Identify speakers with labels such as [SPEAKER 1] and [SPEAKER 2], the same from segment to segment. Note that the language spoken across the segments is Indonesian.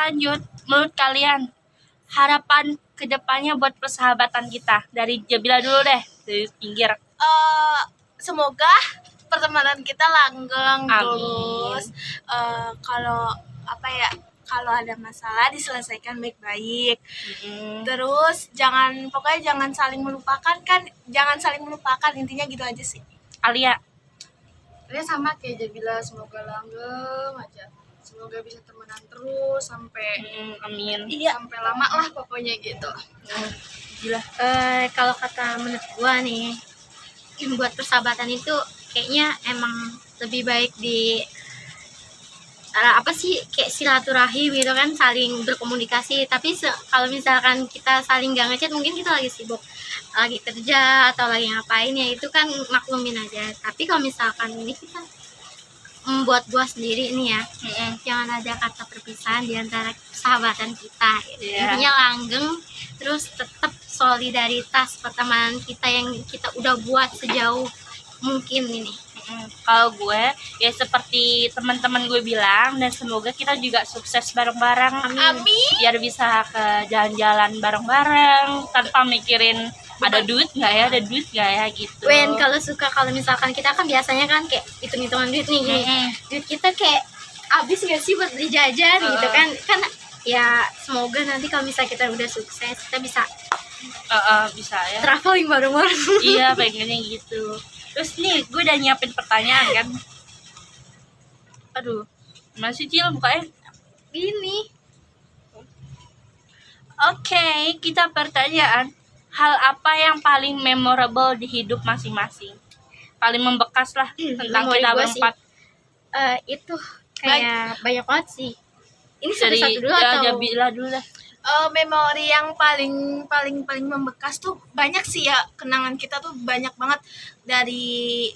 [SPEAKER 1] lanjut, menurut kalian harapan kedepannya buat persahabatan kita dari Jabila dulu deh, dari pinggir.
[SPEAKER 2] Semoga pertemanan kita langgeng
[SPEAKER 1] Amin.
[SPEAKER 2] terus. Kalau kalau ada masalah diselesaikan baik-baik. Terus pokoknya jangan saling melupakan, intinya gitu aja sih.
[SPEAKER 1] Alia.
[SPEAKER 3] Ini sama kayak Jabila, semoga langgeng aja, semoga bisa temenan terus sampai
[SPEAKER 1] Amin.
[SPEAKER 2] Iya.
[SPEAKER 3] sampai lama lah pokoknya gitu.
[SPEAKER 1] Gila.
[SPEAKER 4] Kalau kata menurut gua nih, buat persahabatan itu kayaknya emang lebih baik di kayak silaturahim gitu kan, saling berkomunikasi. Tapi kalau misalkan kita saling gak ngechat, mungkin kita lagi sibuk, lagi kerja atau lagi ngapain, ya itu kan maklumin aja. Tapi kalau misalkan ini kita membuat gua sendiri nih ya, jangan ada kata perpisahan di antara persahabatan kita gitu. Intinya langgeng, terus tetap solidaritas pertemanan kita yang kita udah buat sejauh mungkin ini.
[SPEAKER 1] Kalau gue ya seperti teman-teman gue bilang, dan semoga kita juga sukses bareng-bareng.
[SPEAKER 2] Amin.
[SPEAKER 1] Biar bisa ke jalan-jalan bareng-bareng tanpa mikirin ada duit nggak ya gitu.
[SPEAKER 4] Kalau misalkan kita kan biasanya kan kayak hitung-hitungan duit nih gini. Duit kita kayak habis nggak sih buat beli jajan gitu kan ya. Semoga nanti kalau misalnya kita udah sukses, kita bisa
[SPEAKER 1] bisa ya
[SPEAKER 4] traveling bareng-bareng.
[SPEAKER 1] Iya, pengennya gitu. Terus nih gue udah nyiapin pertanyaan kan. Aduh, masih Cil bukanya
[SPEAKER 4] Ini
[SPEAKER 1] Oke, kita pertanyaan. Hal apa yang paling memorable di hidup masing-masing? Paling membekas lah tentang
[SPEAKER 4] memori
[SPEAKER 1] kita
[SPEAKER 4] gua
[SPEAKER 1] berempat.
[SPEAKER 4] itu kayak banyak banget sih. Ini
[SPEAKER 1] Dari
[SPEAKER 4] satu-satu dulu atau
[SPEAKER 1] Jabila dulu lah.
[SPEAKER 2] Memori yang paling membekas tuh banyak sih ya. Kenangan kita tuh banyak banget dari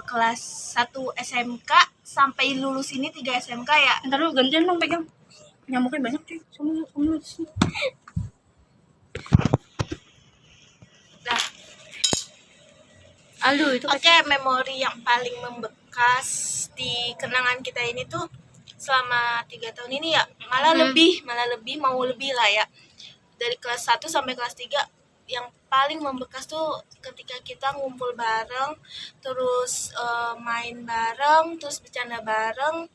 [SPEAKER 2] kelas 1 SMK sampai lulus ini 3 SMK ya.
[SPEAKER 1] Ntar lu gantian dong pegang. Nyamuknya banyak cuy. Sama sini.
[SPEAKER 4] Aduh itu
[SPEAKER 2] Oke, memori yang paling membekas di kenangan kita ini tuh selama 3 tahun ini ya, malah lebih mau lebih lah ya. Dari kelas 1 sampai kelas 3 yang paling membekas tuh ketika kita ngumpul bareng, terus main bareng, terus bercanda bareng,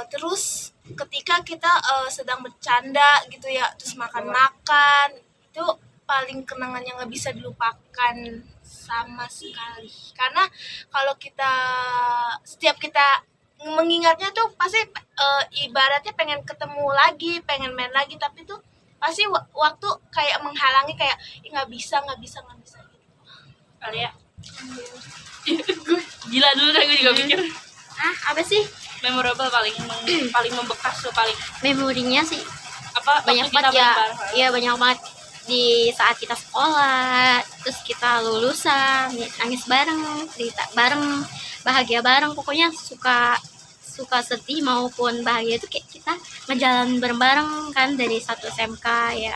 [SPEAKER 2] terus ketika kita sedang bercanda gitu ya, terus makan-makan, itu paling kenangan yang gak bisa dilupakan sama sekali. Karena kalau setiap kita mengingatnya tuh pasti ibaratnya pengen ketemu lagi, pengen main lagi, tapi tuh pasti waktu kayak menghalangi, kayak nggak bisa gitu.
[SPEAKER 1] Kali ya. Gila dulu dah, gue juga mikir.
[SPEAKER 4] apa sih
[SPEAKER 1] Memorable paling membekas tuh, paling
[SPEAKER 4] memorinya sih
[SPEAKER 1] apa?
[SPEAKER 4] banyak
[SPEAKER 1] waktu kita
[SPEAKER 4] banget ya.
[SPEAKER 1] bareng-bareng.
[SPEAKER 4] Iya banyak banget di saat kita sekolah, terus kita lulusan, nangis bareng, cerita bareng, bahagia bareng. Pokoknya suka sedih maupun bahagia itu kayak kita ngejalan bareng-bareng kan dari satu SMK ya.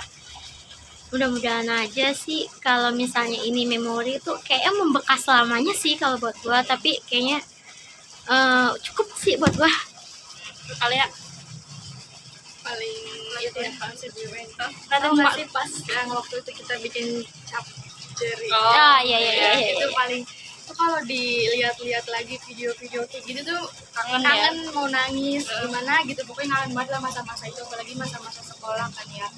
[SPEAKER 4] Mudah-mudahan aja sih kalau misalnya ini memori itu kayaknya membekas selamanya sih kalau buat gua. Tapi kayaknya cukup sih buat gua.
[SPEAKER 1] Kali ya.
[SPEAKER 3] Paling itu yang paling sentimental.
[SPEAKER 1] Nanti
[SPEAKER 3] Nggak
[SPEAKER 1] Mbak.
[SPEAKER 3] sih pas yang waktu itu kita bikin cap jari.
[SPEAKER 4] Iya.
[SPEAKER 3] Itu paling, itu kalau dilihat-lihat lagi video-video kayak gitu tuh
[SPEAKER 1] Kangen ya.
[SPEAKER 3] mau nangis gimana gitu. Pokoknya kangen banget lah masa-masa itu, apalagi masa-masa sekolah kan ya.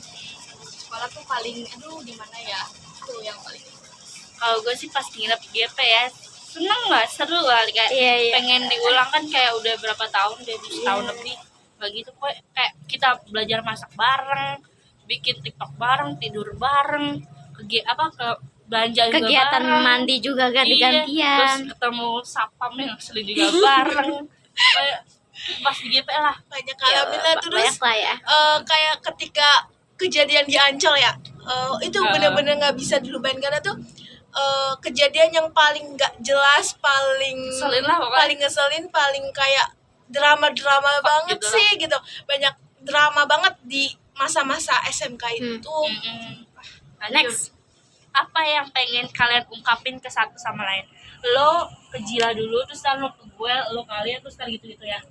[SPEAKER 3] Sekolah tuh paling gimana ya, itu yang paling.
[SPEAKER 1] Kalau gue sih pas nginep GP ya, seneng lah, seru lah, kayak
[SPEAKER 4] Iya.
[SPEAKER 1] pengen diulang kan, kayak udah berapa tahun, udah setahun lebih begitu. Kayak kita belajar masak bareng, bikin TikTok bareng, tidur bareng, ke belanja juga
[SPEAKER 4] Kegiatan
[SPEAKER 1] bareng.
[SPEAKER 4] mandi juga
[SPEAKER 1] Iya,
[SPEAKER 4] ganti-gantian.
[SPEAKER 1] terus ketemu sapam yang asli juga bareng. Kayak pas di GP lah
[SPEAKER 2] Banyak alhamdulillah. Terus
[SPEAKER 4] Banyak lah ya.
[SPEAKER 2] kayak ketika kejadian di Ancol ya, itu bener-bener nggak bisa dilupain karena tuh kejadian yang paling nggak jelas, paling
[SPEAKER 1] Ngeselin lah pokoknya.
[SPEAKER 2] paling ngeselin, paling kayak drama banget
[SPEAKER 1] gitu
[SPEAKER 2] sih gitu. Banyak drama banget di masa-masa SMK itu.
[SPEAKER 1] Next, apa yang pengen kalian ungkapin ke satu sama lain? Lo ke Jila dulu, terus ntar lo ke gue, lo kalian, terus ntar gitu-gitu ya.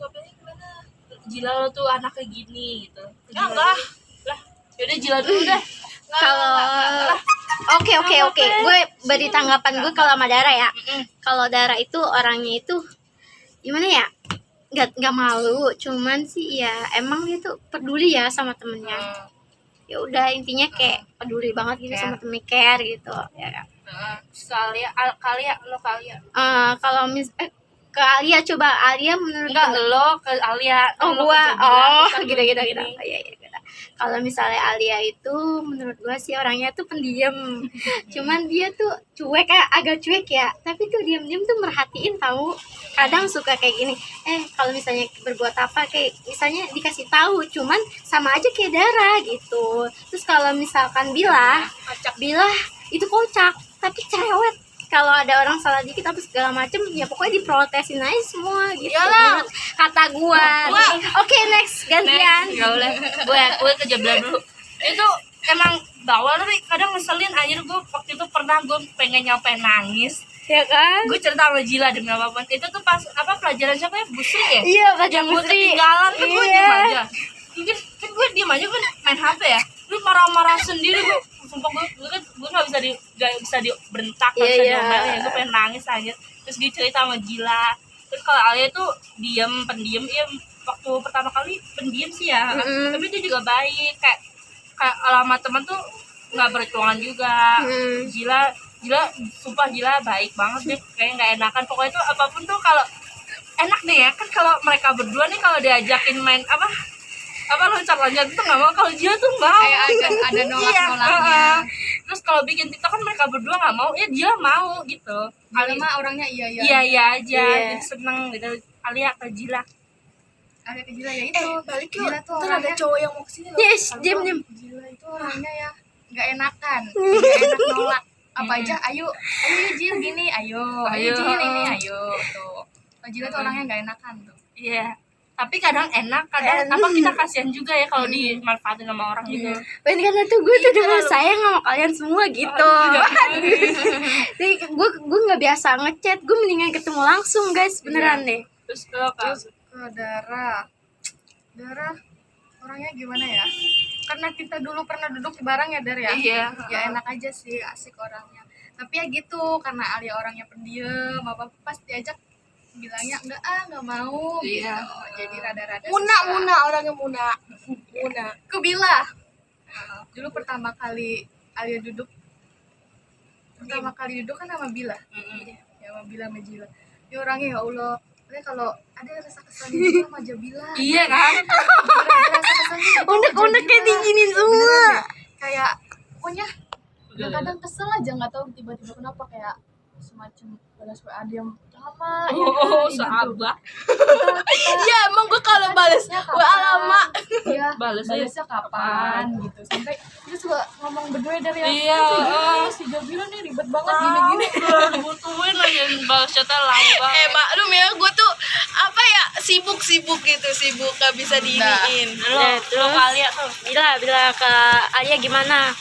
[SPEAKER 1] Jila lo tuh anaknya gini gitu.
[SPEAKER 2] Ya enggak.
[SPEAKER 1] Lah, yaudah Jila dulu deh.
[SPEAKER 4] Kalau oke, gue beri tanggapan gue kalau sama Dara ya. Kalau Dara itu orangnya itu gimana ya? Nggak malu, cuman sih ya emang dia tuh peduli ya sama temennya. Ya udah intinya kayak peduli banget gitu sama temen, care gitu ya kan.
[SPEAKER 1] Kalia.
[SPEAKER 4] Kalau ke Alia, coba Alia menurut
[SPEAKER 1] Enggak, lo ke Alia.
[SPEAKER 4] oh
[SPEAKER 1] Lo
[SPEAKER 4] gua
[SPEAKER 1] ke Jabila,
[SPEAKER 4] gitu iya gitu. Kalau misalnya Alia itu menurut gua sih orangnya tuh pendiam, cuman dia tuh cuek, agak cuek ya, tapi tuh diam-diam tuh merhatiin tahu. Kadang suka kayak gini, kalau misalnya berbuat apa kayak misalnya dikasih tahu, cuman sama aja kayak Dara gitu. Terus kalau misalkan Bila itu kocak tapi cerewet. Kalau ada orang salah dikit apa segala macem ya pokoknya diprotesin aja semua gitu.
[SPEAKER 2] Iyalah.
[SPEAKER 4] Menurut kata gua. Oke, next gantian.
[SPEAKER 1] Gak boleh. Gue ke Jabila dulu. Itu emang bawel tapi kadang ngeselin anjir. Gue waktu itu pernah gue pengen nyampe nangis.
[SPEAKER 4] Ya kan?
[SPEAKER 1] Gue cerita sama Jila demi apapun. Itu tuh pas pelajaran siapa ya? Busri ya?
[SPEAKER 4] Iya, pelajaran
[SPEAKER 1] Gue
[SPEAKER 4] Busri.
[SPEAKER 1] ketinggalan kan gue
[SPEAKER 4] Iya.
[SPEAKER 1] diem aja. Mungkin kan gue diem aja kan main HP ya. Lu marah-marah sendiri gue. Sumpah gue nggak bisa diberentak, nggak bisa diomelin ya. Gue pengen nangis aja. Terus dia cerita sama Jila. Terus kalau Alia tuh pendiam ya, waktu pertama kali pendiam sih ya. Tapi dia juga baik, kayak alamat teman tuh nggak berhitungan juga. Jila sumpah Jila baik banget deh, kayak nggak enakan pokoknya tuh apapun tuh kalau enak deh ya kan. Kalau mereka berdua nih kalau diajakin main loncat-loncat itu nggak mau. Kalau Jila tuh mau,
[SPEAKER 3] Kayak ada nolak-nolaknya.
[SPEAKER 1] Terus kalau bikin TikTok kan mereka berdua nggak mau, ya dia mau gitu.
[SPEAKER 3] Alia mah orangnya iya
[SPEAKER 1] Iya aja,
[SPEAKER 4] Iya.
[SPEAKER 1] jadi seneng gitu. Alia ke Jila.
[SPEAKER 3] Ada ke Jila ya itu.
[SPEAKER 2] Balik yuk.
[SPEAKER 3] Jila tuh
[SPEAKER 2] Ntar ada
[SPEAKER 3] orangnya,
[SPEAKER 2] cowok yang mau kesini loh.
[SPEAKER 4] Yes, diam.
[SPEAKER 3] Jila itu orangnya ya nggak enakan, nggak enak nolak apa aja. Ayo Jil gini, ayo Jil ini, ayo tuh. Oh, Jila tuh orangnya nggak enakan tuh.
[SPEAKER 1] Iya. Tapi kadang enak, kadang kita kasihan juga ya kalau dimanfaatin sama orang gitu.
[SPEAKER 4] Dan karena tuh gue tuh udah sayang sama kalian semua gitu. Jadi gue nggak biasa ngechat, gue mendingan ketemu langsung guys, beneran deh.
[SPEAKER 1] Terus kalau
[SPEAKER 3] Terus ke Dara orangnya gimana ya? Karena kita dulu pernah duduk bareng ya Dar ya.
[SPEAKER 1] Iya.
[SPEAKER 3] Ya enak aja sih, asik orangnya. Tapi ya gitu, karena Alia orangnya pendiam, apa pas diajak bilangnya nggak mau
[SPEAKER 1] Iya.
[SPEAKER 3] gitu. Jadi rada-rada
[SPEAKER 2] Muna orangnya Muna.
[SPEAKER 3] ke Bila. Dulu pertama kali Alia duduk kan sama Bila. Ya sama Bila sama Jila. Dia orangnya ya Allah. Dia kalau ada rasa kesannya juga sama Jabila.
[SPEAKER 1] Iya kan?
[SPEAKER 3] Rasa kesannya gitu sama
[SPEAKER 4] Unek-unek kayak
[SPEAKER 3] Jabila.
[SPEAKER 4] diginin semua.
[SPEAKER 3] Beneran deh. Kayak pokoknya kadang kesel aja nggak tahu tiba-tiba kenapa kayak semacam balas WA dia lama ya kan,
[SPEAKER 1] Oh,
[SPEAKER 3] gitu.
[SPEAKER 1] sahabat.
[SPEAKER 2] Iya, emang gue kalau bales WA lama.
[SPEAKER 3] Iya,
[SPEAKER 1] Balesnya
[SPEAKER 3] balesnya kapan gitu. Sampai kita suka ngomong berdua dari
[SPEAKER 1] Iya.
[SPEAKER 3] si Jabila nih ribet banget gini-gini.
[SPEAKER 1] Butuhin lagi balas chatnya lama banget.
[SPEAKER 2] Maklum ya, gue tuh sibuk gitu, gak bisa diiniin.
[SPEAKER 1] Lo Alia tuh.
[SPEAKER 4] Bila ke Alia gimana?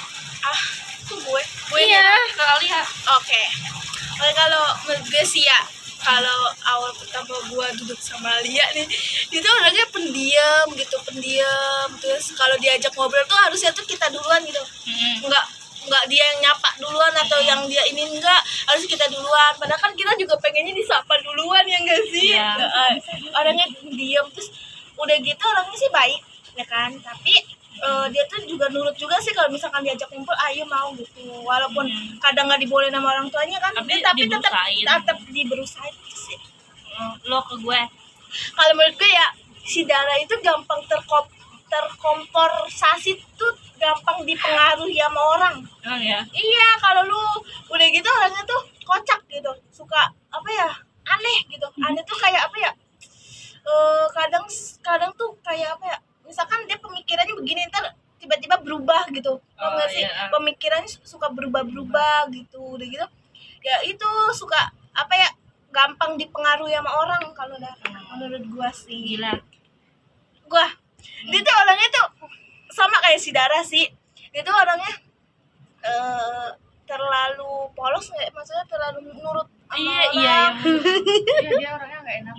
[SPEAKER 2] Tuh gue
[SPEAKER 4] Iya.
[SPEAKER 1] Ke Alia.
[SPEAKER 2] Oke. Kalau menurut gue sih ya, kalau awal pertama gue duduk sama Lia nih, dia tuh orangnya pendiam. Terus kalau diajak ngobrol tuh harusnya tuh kita duluan gitu. Enggak dia yang nyapa duluan atau yang dia ini enggak, harus kita duluan. Padahal kan kita juga pengennya disapa duluan ya enggak sih?
[SPEAKER 1] Iya.
[SPEAKER 2] Orangnya pendiam, terus udah gitu orangnya sih baik ya kan, tapi dia tuh juga nurut juga sih kalau misalkan diajak kumpul, ayo mau gitu, walaupun kadang nggak dibolehin sama orang tuanya kan,
[SPEAKER 1] Tapi
[SPEAKER 2] tapi tetap diberusahin gitu sih.
[SPEAKER 1] Lo ke gue.
[SPEAKER 2] Kalau menurut gue ya, si Dara itu gampang terkomporsasi tuh, gampang dipengaruhi sama orang.
[SPEAKER 1] Emang ya?
[SPEAKER 2] Iya, kalau lu udah gitu orangnya tuh kocak gitu, suka apa ya, aneh gitu. Aneh tuh kayak apa ya, kadang tuh kayak apa ya, misalkan dia pemikirannya begini, ntar tiba-tiba berubah gitu. Tau nggak sih,
[SPEAKER 1] iya.
[SPEAKER 2] pemikirannya suka berubah gitu. Udah gitu ya itu suka apa ya, gampang dipengaruhi sama orang. Kalau menurut gua sih,
[SPEAKER 1] Gila.
[SPEAKER 2] dia tuh orangnya tuh sama kayak si Dara sih. Dia tuh orangnya terlalu polos, nggak, maksudnya terlalu nurut sama
[SPEAKER 1] Iya.
[SPEAKER 2] orang.
[SPEAKER 3] Iya, dia orangnya nggak enak.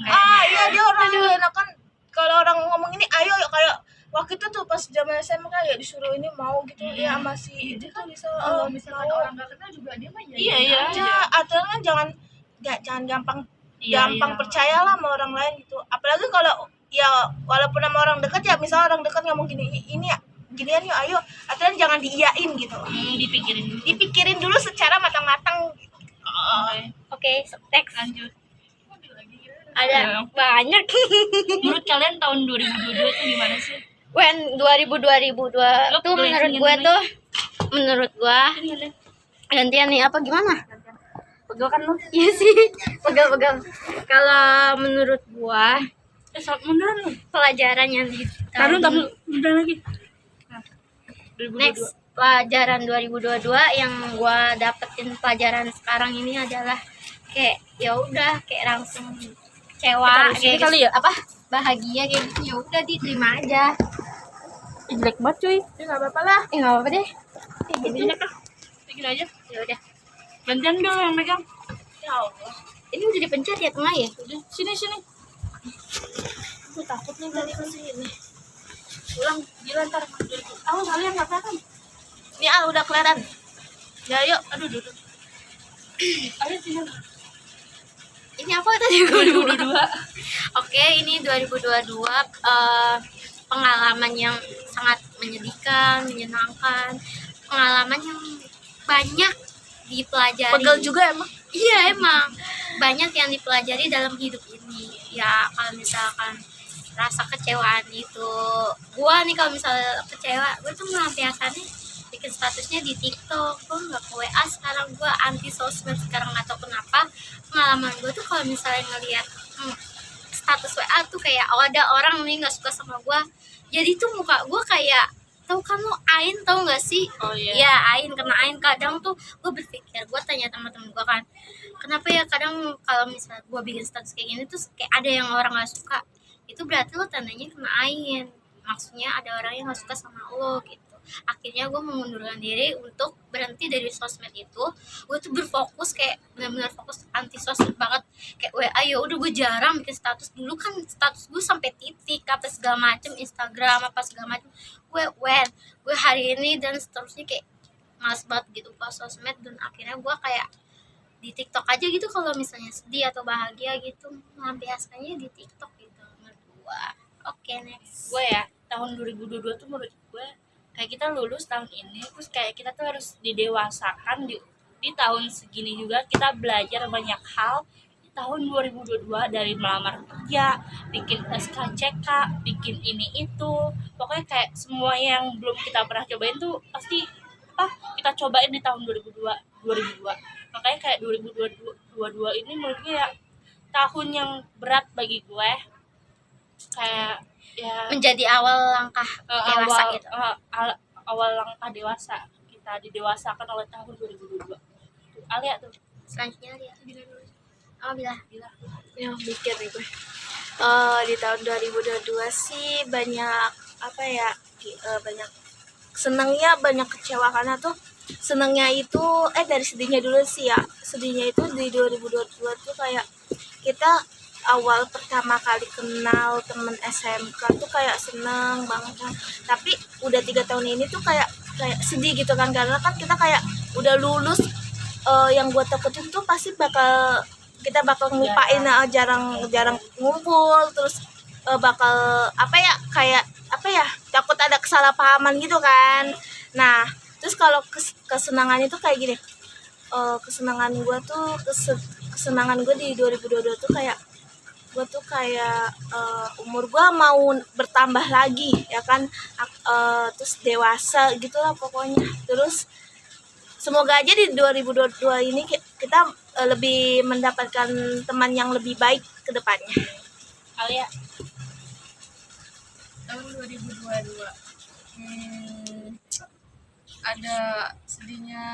[SPEAKER 2] Iya, dia orangnya enak kan. Kalau orang ngomong ini ayo kayak waktu itu tuh pas zaman SMA kayak disuruh ini mau gitu ya masih itu tuh bisa
[SPEAKER 3] Kalau misalkan
[SPEAKER 2] mau
[SPEAKER 3] orang nggak kenal juga dia mah
[SPEAKER 1] Iya, iya.
[SPEAKER 2] aja atau kan jangan gampang
[SPEAKER 1] Iya,
[SPEAKER 2] gampang
[SPEAKER 1] iya.
[SPEAKER 2] percayalah sama orang lain gitu. Apalagi kalau ya walaupun sama orang dekat ya misalnya orang dekat ngomong gini ini ya ginian yuk ayo atau jangan diiyain gitu.
[SPEAKER 1] Dipikirin dulu.
[SPEAKER 2] Dipikirin dulu secara matang-matang.
[SPEAKER 4] Oke, next.
[SPEAKER 1] Lanjut.
[SPEAKER 4] Ada banyak.
[SPEAKER 1] Menurut kalian tahun 2022 itu gimana sih?
[SPEAKER 4] When 2022
[SPEAKER 1] Lo
[SPEAKER 4] tuh
[SPEAKER 1] boleh
[SPEAKER 4] menurut
[SPEAKER 1] senyum
[SPEAKER 4] gue
[SPEAKER 1] dulu.
[SPEAKER 4] tuh menurut gue
[SPEAKER 1] Ini ada.
[SPEAKER 4] gantian nih apa gimana?
[SPEAKER 1] Pegel kan lu?
[SPEAKER 4] Iya sih, pegal-pegal. Kalau menurut gua
[SPEAKER 1] Beneran lu?
[SPEAKER 4] pelajaran yang di
[SPEAKER 1] Taruh beneran lagi. Nah, 2022.
[SPEAKER 4] next pelajaran 2022 yang gua dapetin pelajaran sekarang ini adalah kayak ya udah kayak langsung kecewa
[SPEAKER 1] Kita sini
[SPEAKER 4] kayak
[SPEAKER 1] kali ya?
[SPEAKER 4] apa bahagia kayak gitu ya udah diterima aja.
[SPEAKER 1] Ih, jelek banget cuy.
[SPEAKER 2] Ya nggak apa-apa lah.
[SPEAKER 4] Nggak apa-apa deh.
[SPEAKER 1] Gini aja kah? Gini aja.
[SPEAKER 4] Ya udah.
[SPEAKER 1] Gantian dong yang megang.
[SPEAKER 2] Ya Allah.
[SPEAKER 4] Ini udah dipencet ya tengah ya?
[SPEAKER 1] Udah, sini.
[SPEAKER 2] Aku takut nih tadi kesini.
[SPEAKER 1] Ulang, gila ntar. Awas kalian nggak tahan.
[SPEAKER 2] Ini udah kelihatan. Ya yuk.
[SPEAKER 1] Aduh, duduk. Ayo sini.
[SPEAKER 4] Ini apa tadi gua lupa.
[SPEAKER 1] 2022.
[SPEAKER 4] Oke, ini 2022 pengalaman yang sangat menyedihkan, menyenangkan, pengalaman yang banyak dipelajari.
[SPEAKER 2] Pegel juga emang.
[SPEAKER 4] Iya emang banyak yang dipelajari dalam hidup ini. Ya kalau misalkan rasa kecewaan itu, gua nih kalau misalnya kecewa, gua tuh melampiaskannya bikin statusnya di TikTok. Gua nggak ke WA sekarang, gua anti sosmed sekarang nggak tahu kenapa. Pengalaman gua tuh kalau misalnya ngelihat status WA tuh kayak ada orang nih nggak suka sama gua, jadi tuh muka gua kayak tahu kan lo Ain tahu nggak sih?
[SPEAKER 1] Oh iya.
[SPEAKER 4] Ya Ain kena Ain kadang tuh gue berpikir gue tanya teman-teman gue kan kenapa ya kadang kalau misalnya gue bikin status kayak gini tuh kayak ada yang orang nggak suka itu berarti lo tandanya kena Ain maksudnya ada orang yang nggak suka sama lo gitu. Akhirnya gue mengundurkan diri untuk berhenti dari sosmed itu. Gue tuh berfokus kayak benar-benar fokus anti sosmed banget kayak WA ya udah gue jarang bikin status. Dulu kan status gue sampai titik apa segala macem Instagram apa segala macem gue hari ini dan seterusnya kayak males banget gitu pas sosmed. Dan akhirnya gue kayak di TikTok aja gitu kalau misalnya sedih atau bahagia gitu melampiaskannya di TikTok gitu menurut gue. Oke, next.
[SPEAKER 1] Gue ya, tahun 2022 tuh menurut gue kayak kita lulus tahun ini, terus kayak kita tuh harus didewasakan di tahun segini juga. Kita belajar banyak hal di tahun 2022 dari melamar kerja, bikin SKCK, bikin ini itu, pokoknya kayak semua yang belum kita pernah cobain tuh pasti kita cobain di tahun 2022. Makanya kayak 2022 ini menurut gue ya tahun yang berat bagi gue, kayak ya
[SPEAKER 4] Menjadi awal langkah dewasa gitu.
[SPEAKER 1] awal langkah dewasa, kita didewasakan oleh tahun 2022. Alia tuh
[SPEAKER 4] Selanjutnya lihat oh bila
[SPEAKER 2] Yang mikir nih gue. Di tahun 2022 sih banyak apa ya? Banyak senangnya, banyak kecewa karena tuh senangnya itu dari sedihnya dulu sih ya. Sedihnya itu di 2022 tuh kayak kita awal pertama kali kenal temen SMK tuh kayak seneng banget kan. Tapi udah 3 tahun ini tuh kayak sedih gitu kan karena kan kita kayak udah lulus. Yang gue takutin tuh pasti kita bakal ngupain jarang ngumpul, terus bakal takut ada kesalahpahaman gitu kan. Nah terus kalau kesenangan itu kayak gini, kesenangan gue di 2022 tuh kayak gue tuh kayak umur gue mau bertambah lagi ya kan, terus dewasa gitulah pokoknya. Terus semoga aja di 2022 ini kita lebih mendapatkan teman yang lebih baik ke depannya.
[SPEAKER 1] Alia.
[SPEAKER 3] Tahun 2022 ada sedihnya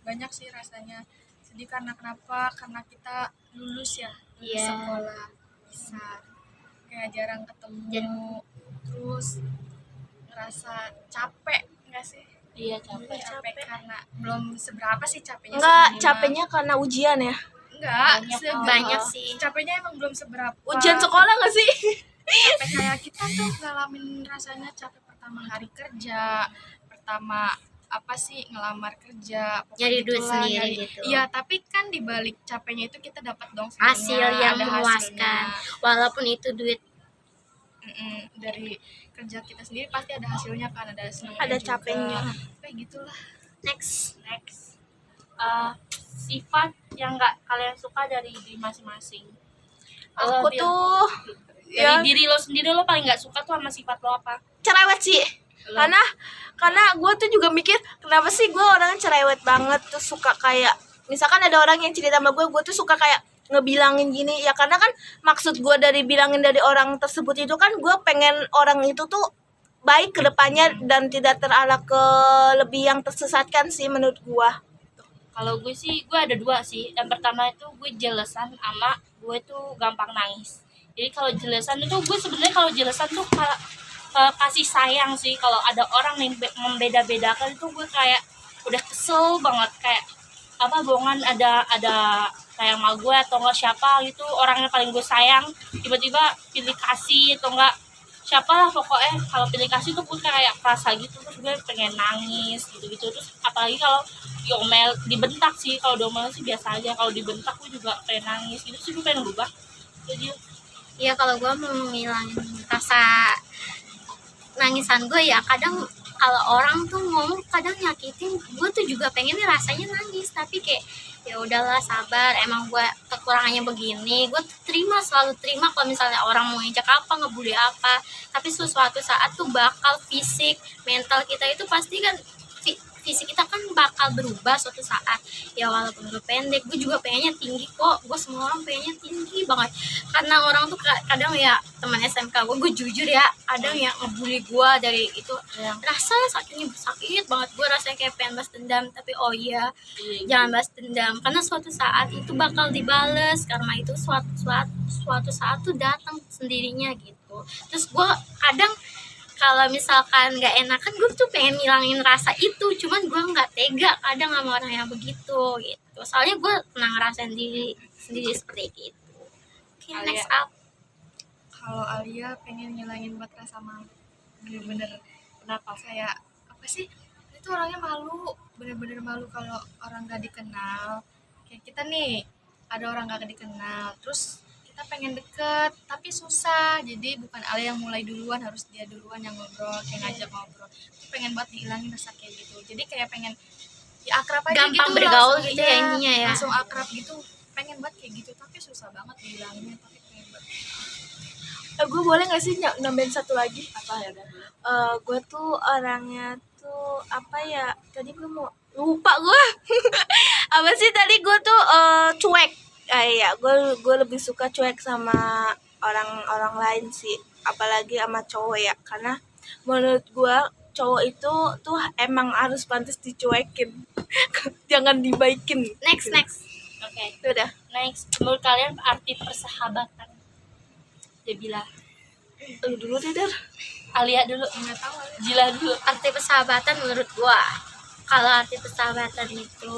[SPEAKER 3] banyak sih rasanya. Sedih karena kenapa? Karena kita lulus ya, lulus
[SPEAKER 4] Iya.
[SPEAKER 3] sekolah bisa kayak jarang ketemu. Terus ngerasa capek enggak sih?
[SPEAKER 1] Iya, capek.
[SPEAKER 3] Karena belum seberapa sih capeknya.
[SPEAKER 2] Enggak,
[SPEAKER 3] sebenarnya.
[SPEAKER 2] capeknya karena ujian ya.
[SPEAKER 3] Enggak,
[SPEAKER 1] Banyak,
[SPEAKER 3] sebenarnya
[SPEAKER 4] banyak sih.
[SPEAKER 3] capeknya emang belum seberapa.
[SPEAKER 2] Ujian sekolah enggak sih?
[SPEAKER 3] capek kayak kita tuh ngalamin rasanya capek pertama hari kerja, pertama apa sih ngelamar kerja, pokoknya
[SPEAKER 4] Nyari duit
[SPEAKER 3] gitulah,
[SPEAKER 4] sendiri gitu.
[SPEAKER 3] Iya, tapi kan di balik capeknya itu kita dapat dong
[SPEAKER 4] Hasil
[SPEAKER 3] sebenarnya,
[SPEAKER 4] yang
[SPEAKER 3] ada
[SPEAKER 4] memuaskan.
[SPEAKER 3] hasilnya.
[SPEAKER 4] Walaupun itu duit
[SPEAKER 3] Dari kerja kita sendiri pasti ada hasilnya kan, ada senangnya
[SPEAKER 2] Ada
[SPEAKER 3] juga.
[SPEAKER 2] capeknya.
[SPEAKER 3] Kayak gitulah.
[SPEAKER 4] next.
[SPEAKER 1] Sifat yang nggak kalian suka dari diri masing-masing. Kalau
[SPEAKER 2] Aku
[SPEAKER 1] dia-
[SPEAKER 2] tuh
[SPEAKER 1] dari
[SPEAKER 2] ya
[SPEAKER 1] diri lo sendiri, lo paling nggak suka tuh sama sifat lo apa?
[SPEAKER 2] cerewet sih.
[SPEAKER 1] Lo-
[SPEAKER 2] Karena gue tuh juga mikir kenapa sih gue orangnya cerewet banget, tuh suka kayak misalkan ada orang yang cerita sama gue tuh suka kayak ngebilangin gini ya, karena kan maksud gue dari bilangin dari orang tersebut itu kan gue pengen orang itu tuh baik ke depannya dan tidak terarah ke lebih yang tersesatkan sih menurut gue.
[SPEAKER 1] Kalau gue sih, gue ada dua sih. Yang pertama itu gue jelesan sama gue tuh gampang nangis. Jadi kalau jelesan itu gue sebenarnya kalau jelesan tuh kasih sayang sih. Kalau ada orang yang membeda-bedakan itu gue kayak udah kesel banget, kayak apa bohongan ada kayak sama gue atau enggak siapa gitu orang yang paling gue sayang tiba-tiba pilih kasih atau enggak siapa lah pokoknya kalau pilih kasih tuh gue kayak kerasa gitu, terus gue pengen nangis gitu-gitu. Terus apalagi kalau diomel, dibentak sih, kalau diomel sih biasa aja, kalau dibentak gue juga pengen nangis gitu sih, gue pengen berubah jadi.
[SPEAKER 4] Ya kalau gue mau ngilangin rasa nangisan gue ya kadang kalau orang tuh ngomong kadang nyakitin gue tuh juga pengen nih rasanya nangis, tapi kayak ya udahlah sabar, emang gue kekurangannya begini, gue selalu terima kalau misalnya orang mau ngejek apa, ngebully apa, tapi suatu saat tuh bakal fisik mental kita itu pasti kan fisik kita kan bakal berubah suatu saat. Ya walaupun gue pendek, gue juga pengennya tinggi kok, gue semua orang pengennya tinggi banget, karena orang tuh kadang ya teman SMK gue jujur ya ada yang ngebully gue dari itu rasanya sakit banget, gue rasanya kayak pengen balas dendam, tapi oh iya jangan balas dendam karena suatu saat itu bakal dibales, karena itu suatu saat tuh datang sendirinya gitu. Terus gue kadang kalau misalkan nggak enakan gue tuh pengen ngilangin rasa itu, cuman gue nggak tega kadang sama orang yang begitu gitu, soalnya gue pernah ngerasain diri sendiri seperti itu. Oke,
[SPEAKER 1] Alia.
[SPEAKER 4] next up.
[SPEAKER 3] Kalau Alia pengen ngilangin buat rasa malu, bener-bener kenapa kayak apa sih, itu orangnya malu, bener-bener malu kalau orang gak dikenal. Kayak kita nih ada orang gak dikenal, terus kita pengen deket tapi susah, jadi bukan Alia yang mulai duluan, harus dia duluan yang ngobrol, kayak ngajak ngobrol. Itu pengen buat dihilangin rasa kayak gitu, jadi kayak pengen ya akrab aja
[SPEAKER 4] Gampang
[SPEAKER 3] gitu,
[SPEAKER 4] bergaul
[SPEAKER 3] langsung,
[SPEAKER 4] gitu ya intinya ya.
[SPEAKER 3] langsung akrab gitu, pengen buat kayak gitu tapi susah banget dihilanginnya, tapi pengen buat.
[SPEAKER 2] Gue boleh gak sih nambahin satu lagi?
[SPEAKER 1] Apa ya?
[SPEAKER 2] Gue tuh orangnya tuh apa ya, tadi gue mau lupa gue apa sih tadi, gue tuh cuek. Iya, gue lebih suka cuek sama orang lain sih, apalagi sama cowok ya, karena menurut gue cowok itu tuh emang harus pantas dicuekin jangan dibaikin.
[SPEAKER 4] Next.
[SPEAKER 1] Oke,
[SPEAKER 2] Udah.
[SPEAKER 1] next. Menurut kalian arti persahabatan? Jabila,
[SPEAKER 2] Lu dulu deh, Dar.
[SPEAKER 1] Alia dulu,
[SPEAKER 3] Nggak tahu
[SPEAKER 1] Jila dulu.
[SPEAKER 4] Arti persahabatan menurut gua, kalau arti persahabatan itu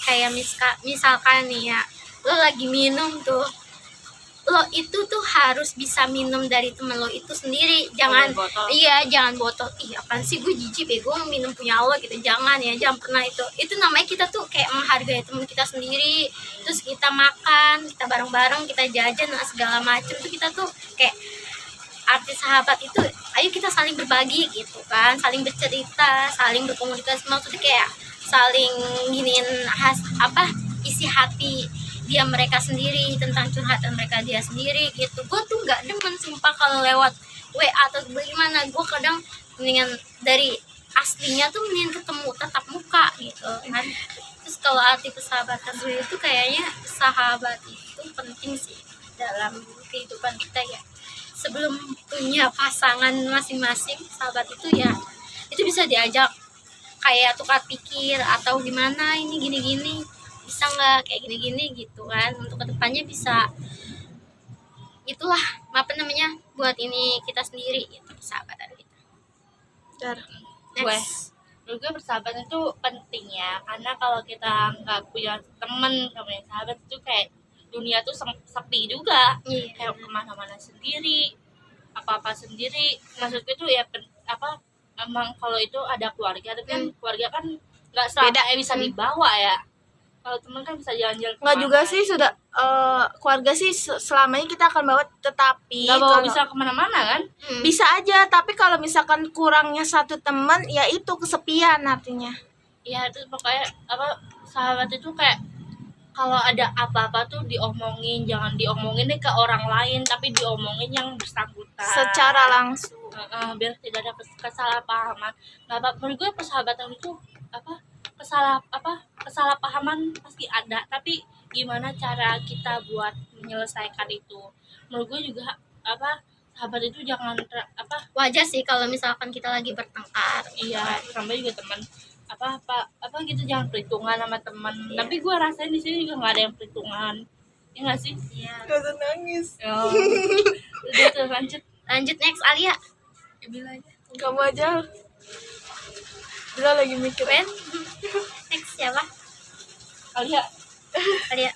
[SPEAKER 4] kayak misalkan nih ya, lo lagi minum tuh, lo itu tuh harus bisa minum dari temen lo itu sendiri, jangan
[SPEAKER 1] Dari botol.
[SPEAKER 4] iya jangan botol. Ih apaan sih, gue jijik bego minum punya lo gitu, jangan pernah. Itu namanya kita tuh kayak menghargai temen kita sendiri. Terus kita makan, kita bareng-bareng, kita jajan segala macem tuh, kita tuh kayak arti sahabat itu ayo kita saling berbagi gitu kan, saling bercerita, saling berkomunikasi, maksudnya kayak saling giniin isi hati dia mereka sendiri, tentang curhatan mereka dia sendiri gitu. Gue tuh nggak demen sumpah kalau lewat WA atau bagaimana, gue kadang mendingan dari aslinya tuh mendingan ketemu tatap muka gitu kan. Terus kalau arti persahabatan gue itu kayaknya sahabat itu penting sih dalam kehidupan kita ya. Sebelum punya pasangan masing-masing, sahabat itu ya itu bisa diajak kayak tukar pikir atau gimana, ini gini-gini bisa nggak kayak gini-gini gitu kan, untuk kedepannya bisa itulah buat ini kita sendiri gitu, persahabatan kita.
[SPEAKER 2] Dar.
[SPEAKER 1] Gue, menurut gue persahabatan itu penting ya, karena kalau kita nggak punya temen, nggak punya sahabat itu kayak dunia tuh sepi juga,
[SPEAKER 4] Iya.
[SPEAKER 1] kayak kemana-mana sendiri, apa-apa sendiri. Maksudku itu ya emang kalau itu ada keluarga, tapi kan keluarga kan nggak selamanya bisa dibawa ya. Kalau teman kan bisa jalan-jalan
[SPEAKER 2] Nggak juga
[SPEAKER 1] kemana.
[SPEAKER 2] sih, sudah keluarga sih selamanya kita akan bawa, tetapi
[SPEAKER 1] Nggak bawa
[SPEAKER 2] kalau
[SPEAKER 1] bisa kemana-mana kan.
[SPEAKER 2] bisa aja, tapi kalau misalkan kurangnya satu teman ya itu kesepian artinya.
[SPEAKER 1] Ya itu pokoknya sahabat itu kayak kalau ada apa-apa tuh diomongin, jangan diomongin deh ke orang lain, tapi diomongin yang bersangkutan
[SPEAKER 2] Secara langsung.
[SPEAKER 1] biar tidak ada kesalahpahaman. Nggak apa, menurut gue persahabatan itu kesalahpahaman pasti ada, tapi gimana cara kita buat menyelesaikan itu. Menurut gue juga sahabat itu jangan
[SPEAKER 4] Wajar sih kalau misalkan kita lagi bertengkar.
[SPEAKER 1] iya, sampai juga teman apa gitu, jangan perhitungan sama teman. Tapi gue rasain di sini juga nggak ada yang perhitungan, ya nggak sih?
[SPEAKER 4] Iya.
[SPEAKER 2] Gak usah nangis.
[SPEAKER 1] Oh. Udah tuh,
[SPEAKER 4] Lanjut next Alia.
[SPEAKER 2] Kamu aja. Bila lagi mikir.
[SPEAKER 4] Ben. Next siapa?
[SPEAKER 1] Alia.
[SPEAKER 4] Alia.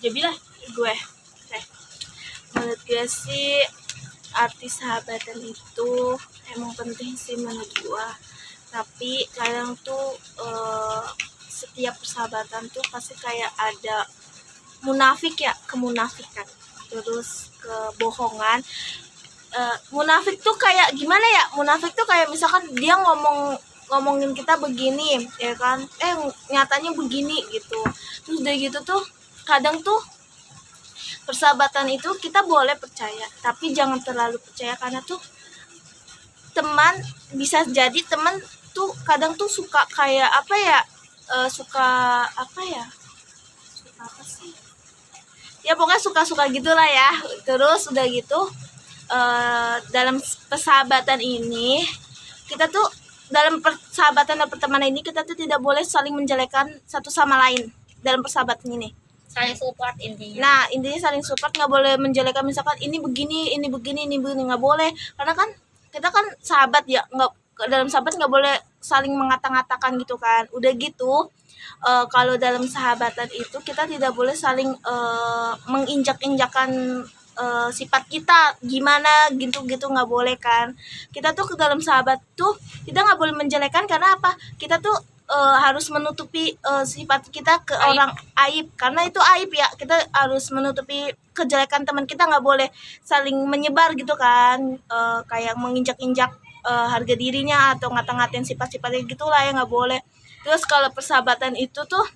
[SPEAKER 1] Jabilah.
[SPEAKER 2] Gue. Menurut gue sih arti sahabatan itu emang penting sih menurut gue. Tapi kadang tuh setiap persahabatan tuh pasti kayak ada munafik ya, kemunafikan, terus kebohongan. Munafik tuh kayak gimana ya? Munafik tuh kayak misalkan dia ngomongin kita begini, ya kan? Nyatanya begini gitu. Terus udah gitu tuh kadang tuh persahabatan itu kita boleh percaya, tapi jangan terlalu percaya, karena tuh teman bisa jadi teman tuh kadang tuh suka kayak apa ya? Suka apa sih? Ya pokoknya suka-suka gitulah ya. Terus udah gitu dalam persahabatan ini kita tuh dalam persahabatan dan pertemanan ini kita tuh tidak boleh saling menjelekkan satu sama lain dalam persahabatan ini.
[SPEAKER 4] Saling support intinya.
[SPEAKER 2] Nah intinya saling support, nggak boleh menjelekkan misalkan ini begini nggak boleh, karena kan kita kan sahabat ya, nggak dalam sahabat nggak boleh saling mengata-ngatakan gitu kan. Udah gitu kalau dalam sahabatan itu kita tidak boleh saling menginjak-injakan sifat kita gimana gitu nggak boleh kan. Kita tuh ke dalam sahabat tuh kita nggak boleh menjelekan, karena apa, kita tuh harus menutupi sifat kita ke orang aib, karena itu aib ya. Kita harus menutupi kejelekan teman kita, nggak boleh saling menyebar gitu kan, kayak menginjak-injak harga dirinya atau ngata-ngatain sifat-sifatnya gitulah ya, nggak boleh. Terus kalau persahabatan itu tuh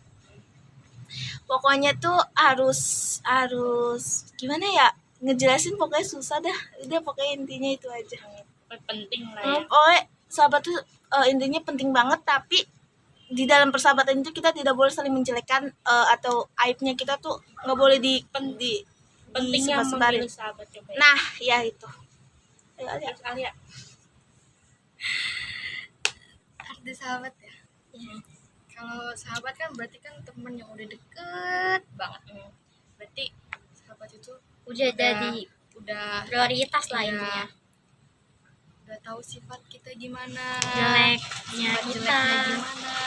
[SPEAKER 2] pokoknya tuh harus gimana ya, ngejelasin pokoknya susah dah. Udah pokoknya intinya itu aja.
[SPEAKER 1] Penting lah ya.
[SPEAKER 2] Pokoknya sahabat tuh intinya penting banget, tapi di dalam persahabatan itu kita tidak boleh saling menjelekkan atau aibnya kita tuh nggak boleh
[SPEAKER 1] Pentingnya
[SPEAKER 2] disebar-sebarin.
[SPEAKER 1] memilih sahabat coba ya.
[SPEAKER 2] Nah ya itu. Ayo, Alia.
[SPEAKER 1] Terus Alia.
[SPEAKER 3] Arti sahabat ya. Kalau sahabat kan berarti kan temen yang udah deket banget. Berarti sahabat itu
[SPEAKER 4] Udah jadi
[SPEAKER 3] udah
[SPEAKER 4] prioritas lah
[SPEAKER 3] Iya.
[SPEAKER 4] intinya.
[SPEAKER 3] udah tahu sifat kita gimana,
[SPEAKER 4] Jeleknya
[SPEAKER 3] sifat
[SPEAKER 4] kita.
[SPEAKER 3] jeleknya gimana.